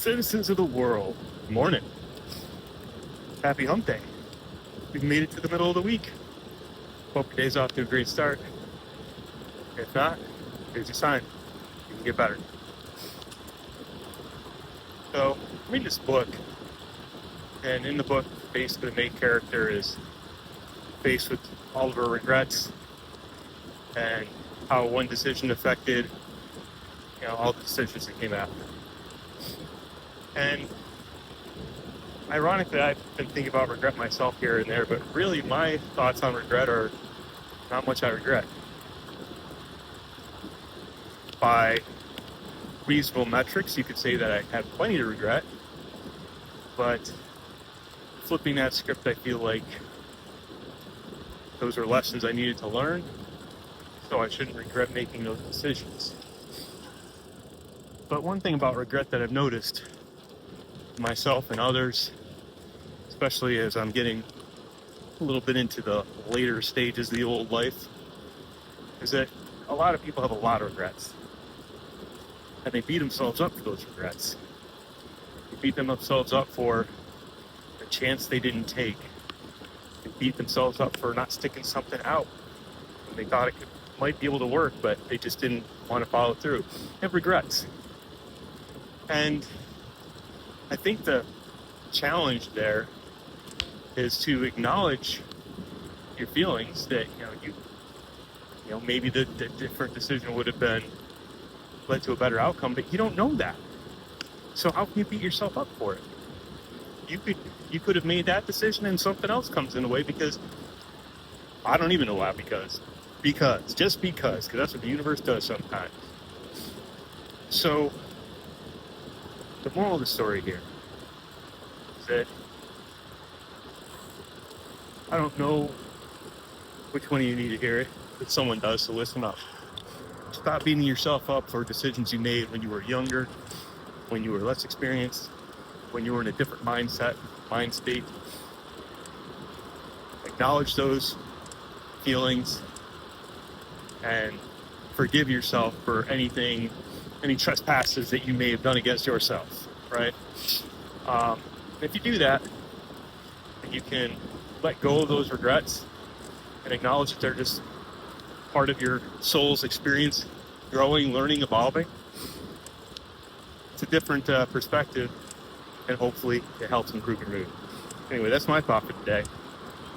Citizens of the world, good morning. Happy hump day. We've made it to the middle of the week. Hope your day's off to a great start. If not, here's your sign. You can get better. So, I'm reading this book, and in the book, basically the main character is faced with all of her regrets and how one decision affected, all the decisions that came after. And ironically, I've been thinking about regret myself here and there, but really my thoughts on regret are not much I regret. By reasonable metrics, you could say that I have plenty to regret, but flipping that script, I feel like those are lessons I needed to learn, so I shouldn't regret making those decisions. But one thing about regret that I've noticed myself and others, especially as I'm getting a little bit into the later stages of the old life, is that a lot of people have a lot of regrets. And they beat themselves up for those regrets. They beat themselves up for the chance they didn't take. They beat themselves up for not sticking something out when they thought might be able to work, but they just didn't want to follow through. They have regrets. And I think the challenge there is to acknowledge your feelings that, maybe the different decision would have been led to a better outcome, but you don't know that. So how can you beat yourself up for it? You could have made that decision and something else comes in the way because I don't even know why, because that's what the universe does sometimes. So the moral of the story here is that I don't know which one of you need to hear it, but someone does, so listen up. Stop beating yourself up for decisions you made when you were younger, when you were less experienced, when you were in a different mind state. Acknowledge those feelings and forgive yourself for any trespasses that you may have done against yourself, right? If you do that, you can let go of those regrets and acknowledge that they're just part of your soul's experience, growing, learning, evolving. It's a different perspective, and hopefully it helps improve your mood. Anyway, that's my thought for today.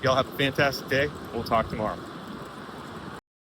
Y'all have a fantastic day. We'll talk tomorrow.